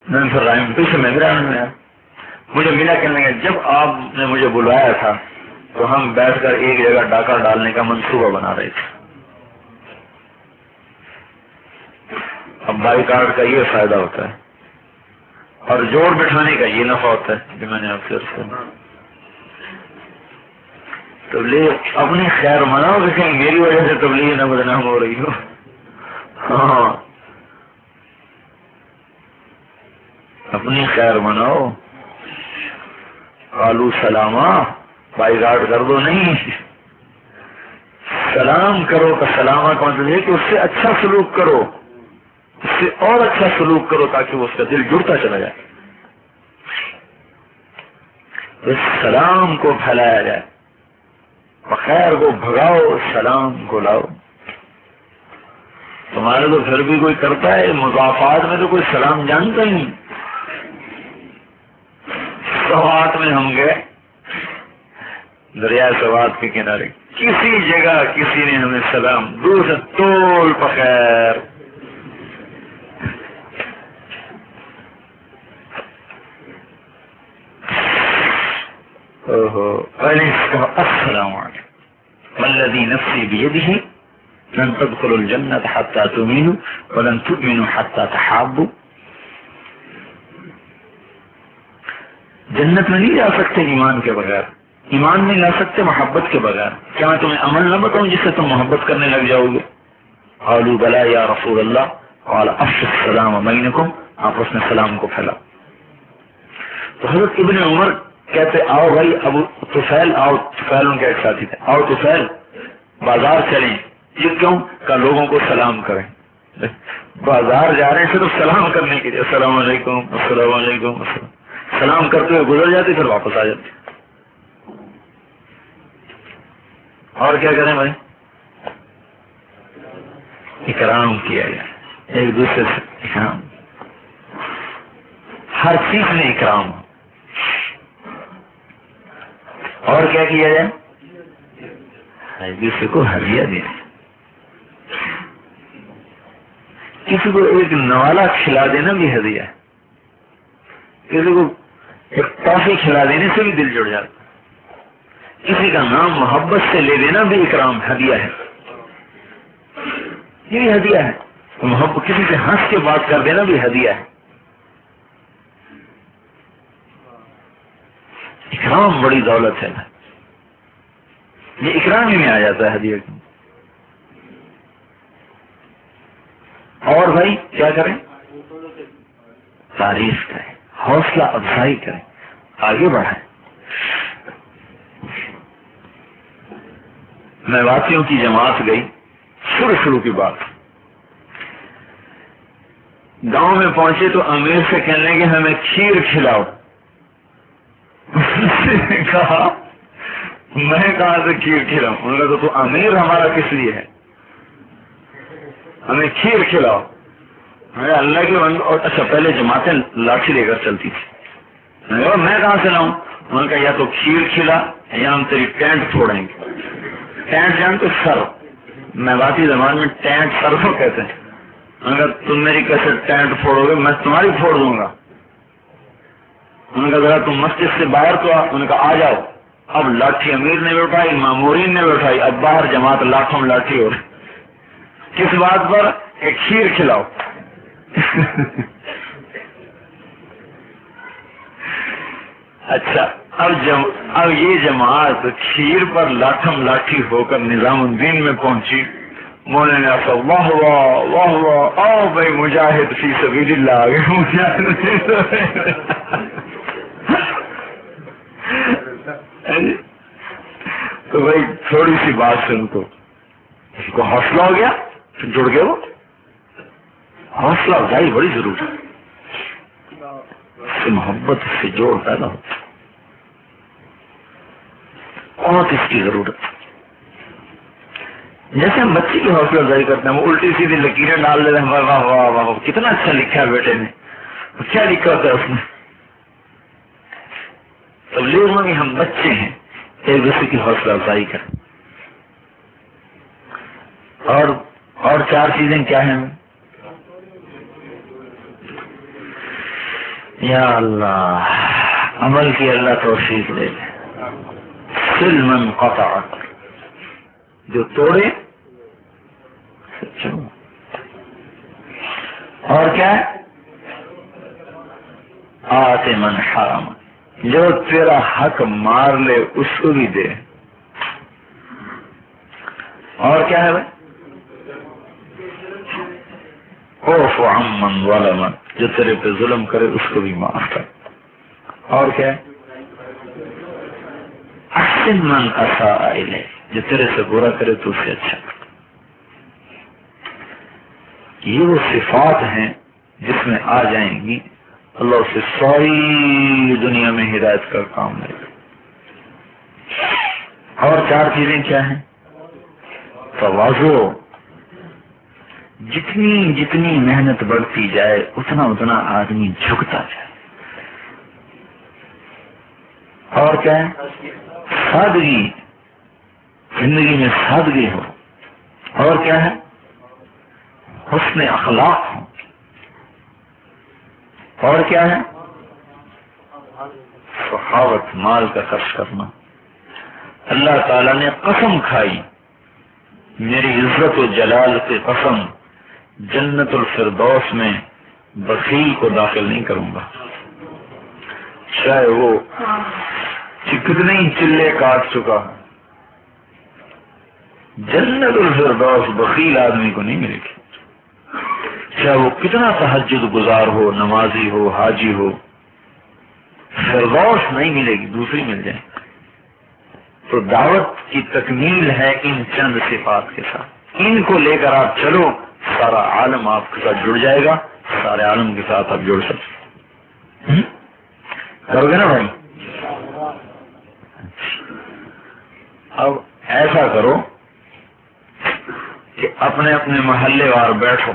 میں پھر رائم پھر سے میدان میں مجھے ملا کہنے لگا جب آپ نے مجھے بلایا تھا تو ہم بیٹھ کر ایک جگہ ڈاکہ ڈالنے کا منصوبہ بنا رہے تھے. اب بائی کارڈ کا یہ فائدہ ہوتا ہے اور جوڑ بٹھانے کا یہ نفع ہوتا ہے جو میں نے آپ سے عرض کیا. تبلیغ اپنی خیر مناؤ کہ کہیں میری وجہ سے تبلیغ نہ بدنام ہو رہی ہو. ہاں اپنی خیر مناؤ. آلو سلامہ بائی کارڈ کر دو نہیں، سلام کرو کا سلامہ کا مطلب ہے کہ اس سے اچھا سلوک کرو، اس سے اور اچھا سلوک کرو تاکہ وہ اس کا دل جڑتا چلا جائے، اس سلام کو پھیلایا جائے. خیر کو بھگاؤ سلام کو لاؤ. تمہارے تو پھر بھی کوئی کرتا ہے، مضافات میں تو کوئی سلام جانتا ہی نہیں. سوات میں ہم گئے، دریا سوات کے کنارے، کسی جگہ کسی نے ہمیں سلام دور سے تول بخیر. السلام علیکم والذی نفسی بیدہ لن تدخلوا الجنة حتى تؤمنوا ولن تؤمنوا حتى تحابوا. جنت میں نہیں جا سکتے ایمان کے بغیر، ایمان نہیں لا سکتے محبت کے بغیر. کیا میں تمہیں عمل نہ بتاؤں جس سے تم محبت کرنے لگ جاؤ گے؟ قالوا بلا یا رسول اللہ قال افشوا السلام بینکم. آپس میں سلام کو پھیلا. تو حضرت ابن عمر کہتے آؤ بھائی ابو طفیل، آؤ طفیل ان کے ایک ساتھی تھے، آؤ طفیل بازار چلیں. یہ کیوں؟ کہ لوگوں کو سلام کریں. بازار جا رہے ہیں صرف سلام کرنے کے لیے، السلام علیکم السلام علیکم السلام. سلام کرتے ہوئے گزر جاتے پھر واپس آ جاتے. اور کیا کریں بھائی؟ اکرام کیا جائے، ایک دوسرے سے اکرام، ہر چیز میں اکرام. اور کیا کیا جائے؟ ایک دوسرے کو ہدیہ دیں. کسی کو ایک نوالا کھلا دینا بھی ہدیہ ہے، کسی کو ایک ٹافی کھلا دینے سے بھی دل جڑ جاتا. کسی کا نام محبت سے لے دینا بھی اکرام ہدیہ ہے، یہ بھی ہدیہ ہے. محبت کسی سے ہنس کے بات کر دینا بھی ہدیہ ہے. اکرام بڑی دولت ہے، یہ اکرام ہی میں آ جاتا ہے ہدیہ. اور بھائی کیا کریں؟ تعریف کریں، حوصلہ افزائی کریں، آگے بڑھائیں. میں واقعوں کی جماعت گئی، شروع کی بات. گاؤں میں پہنچے تو امیر سے کہنے لگے ہمیں کھیر کھلاؤ. کہا میں کہاں سے کھیر کھلاؤں؟ انہوں نے کہا تو امیر ہمارا کس لیے ہے، ہمیں کھیر کھلاؤ. اللہ کے بندے. اور اچھا پہلے جماعتیں لاٹھی لے کر چلتی تھی. میں کہاں سے لاؤں؟ انہوں نے کہا یا تو کھیر کھلا یا ہم تیری ٹینٹ پھوڑیں گے. ٹینٹ جان تو سر، میں باقی زبان میں ٹینٹ سر کو کہتے ہیں. اگر تم میری کیسے ٹینٹ پھوڑو گے میں تمہاری پھوڑ دوں گا. انہوں نے کہا ذرا تم مسجد سے باہر تو آ. انہوں نے کہا آ جاؤ. اب لاٹھی امیر نے بھی اٹھائی، مامورین نے بھی اٹھائی، اب باہر جماعت لاکھوں لاٹھی ہو رہی. کس بات پر؟ کہ کھیر کھلاؤ. اچھا اب یہ جماعت کھیر پر لاٹھم لاٹھی ہو کر نظام الدین میں پہنچی. مولانا نے کہا واہ واہ واہ واہ، آؤ بھائی مجاہد فی سبیل اللہ آگے. تو بھائی تھوڑی سی بات سے ان کو حوصلہ ہو گیا، جڑ گئے. وہ حوصلہ افزائی بڑی ضروری ہے، اس سے محبت، اس سے جوڑ پیدا ہوتا ہے، بہت اس کی ضرورت ہے. جیسے ہم بچے کی حوصلہ افزائی کرتے ہیں، وہ الٹی سیدھی لکیریں ڈال دیتے ہیں، واہ واہ واہ کتنا اچھا لکھا ہے بیٹے نے، کیا لکھا ہوتا ہے اس میں. تبلیغ میں بھی ہم بچے ہیں، ایک دوسرے کی حوصلہ افزائی کریں. اور چار چیزیں کیا ہیں؟ یا اللہ عمل کی اللہ توفیق دے دے. سل من قطعک، جو توڑے اور کیا ہے آتے من حرام، جو تیرا حق مار لے اس کو بھی دے. اور کیا ہے بھائی اوف عمن ظلم، جو تیرے پہ ظلم کرے اس کو بھی معاف کر. اور کیا ہے احسن من اساء الیک، جو تیرے سے برا کرے تو اسے اچھا کر. یہ وہ صفات ہیں جس میں آ جائیں گی اللہ سے ساری دنیا میں ہدایت کا کام لے گا. اور چار چیزیں کیا ہیں تواضع، جتنی جتنی محنت بڑھتی جائے اتنا اتنا آدمی جھکتا جائے. اور کیا ہے سادگی، زندگی میں سادگی ہو. اور کیا ہے حسن اخلاق ہو. اور کیا ہے سخاوت، مال کا خرچ کرنا. اللہ تعالیٰ نے قسم کھائی، میری عزت و جلال کی قسم، جنت الفردوس میں بخیل کو داخل نہیں کروں گا، چاہے وہ کتنے ہی چلے کاٹ چکا ہے. جنت الفردوس بخیل آدمی کو نہیں ملے گی، چاہے وہ کتنا تہجد گزار ہو، نمازی ہو، حاجی ہو. فردوس نہیں ملے گی، دوسری مل جائے. تو دعوت کی تکمیل ہے ان چند صفات کے ساتھ. ان کو لے کر آپ چلو، سارا عالم آپ کے ساتھ جڑ جائے گا، سارے عالم کے ساتھ آپ جڑ سکتے. کرو گے نا بھائی؟ اب ایسا کرو کہ اپنے اپنے محلے وار بیٹھو.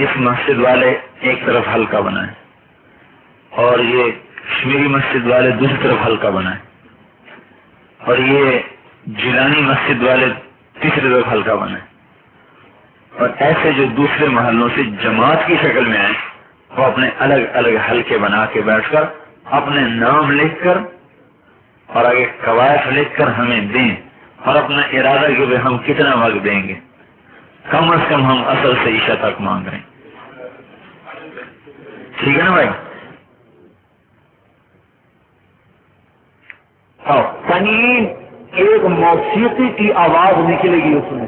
اس مسجد والے ایک طرف حلقہ بنائیں اور یہ کشمیری مسجد والے دوسری طرف حلقہ بنائیں اور یہ جیلانی مسجد والے تیسری طرف حلقہ بنائیں. اور ایسے جو دوسرے محلوں سے جماعت کی شکل میں آئیں وہ اپنے الگ الگ حلقے بنا کے بیٹھ کر اپنے نام لکھ کر اور آگے قواعد لکھ کر ہمیں دیں اور اپنا ارادہ کہ ہم کتنا وقت دیں گے. کم از کم ہم اصل سے عشاء تک مانگ رہے ہیں. ٹھیک ہے نا بھائی؟ سنگین ایک موسیقی کی آواز نکلے گی اس میں،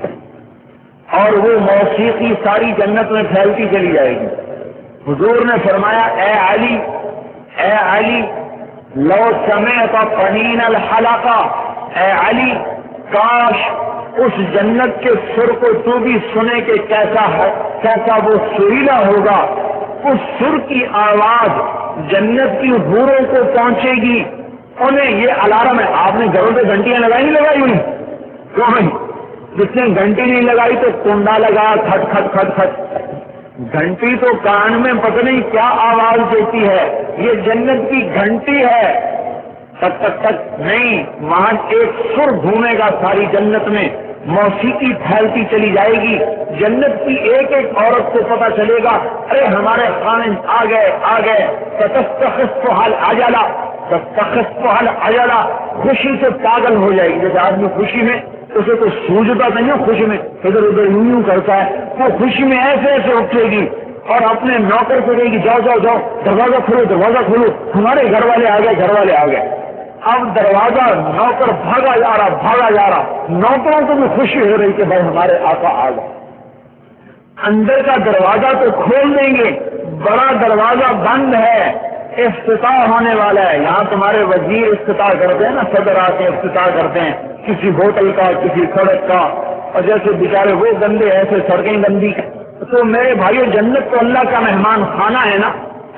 اور وہ موسیقی ساری جنت میں پھیلتی چلی جائے گی. حضور نے فرمایا اے علی، اے علی لو سمعت قنین الحلقہ، اے علی کاش اس جنت کے سر کو تو بھی سنے کہ کیسا ہے، کیسا وہ سریلا ہوگا. اس سر کی آواز جنت کی حوروں کو پہنچے گی. انہیں یہ الارم ہے. آپ نے گھروں پہ گھنٹیاں لگائی نہیں لگائی ہوئی؟ کون جس نے گھنٹی نہیں لگائی تو کنڈا لگا کھٹ کھٹ کھٹ کھٹ. گھنٹی تو کان میں پتہ نہیں کیا آواز دیتی ہے. یہ جنت کی گھنٹی ہے. تک تک تک نہیں، وہاں ایک سر گھومے گا ساری جنت میں، موسیقی پھیلتی چلی جائے گی. جنت کی ایک ایک عورت کو پتہ چلے گا ارے ہمارے خاوند آ گئے آ گئے. فتستخفها العجلہ، تستخفها العجلہ، خوشی سے پاگل ہو جائے گی. جیسے آدمی خوشی میں اسے تو سوجتا نہیں ہے، خوشی میں ادھر ادھر یوں کرتا ہے، وہ خوشی میں ایسے ایسے اٹھے گی اور اپنے نوکر کو کہے گی جاؤ جاؤ جاؤ دروازہ کھولو دروازہ کھولو، ہمارے گھر والے آ گئے گھر والے آ گئے. اب دروازہ نوکر بھاگا جا رہا بھاگا جا رہا. نوکروں کو بھی خوشی ہو رہی کہ بھائی ہمارے آقا آ گئے. اندر کا دروازہ تو کھول دیں گے، بڑا دروازہ بند ہے، افتتاح ہونے والا ہے. یہاں تمہارے وزیر افتتاح کرتے ہیں نا، صدر آ کے افتتاح کرتے ہیں کسی ہوٹل کا کسی سڑک کا، اور جیسے بیچارے وہ گندے ایسے سڑکیں گندی. تو میرے بھائیو جنت تو اللہ کا مہمان خانہ ہے نا،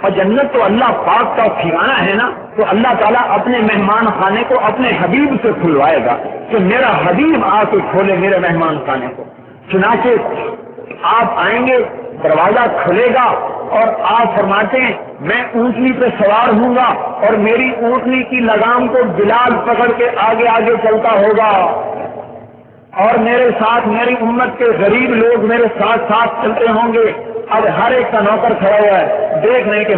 اور جنت تو اللہ پاک کا ٹھکانہ ہے نا. تو اللہ تعالیٰ اپنے مہمان خانے کو اپنے حبیب سے کھلوائے گا کہ میرا حبیب آ کے کھولے میرے مہمان خانے کو. چنانچہ آپ آئیں گے، دروازہ کھلے گا اور آپ فرماتے ہیں میں اونٹنی پہ سوار ہوں گا اور میری اونٹنی کی لگام کو بلال پکڑ کے آگے آگے چلتا ہوگا اور میرے ساتھ میری امت کے غریب لوگ میرے ساتھ ساتھ چلتے ہوں گے. اب ہر ایک کا نوکر کھڑا ہوا ہے، دیکھ رہے کہ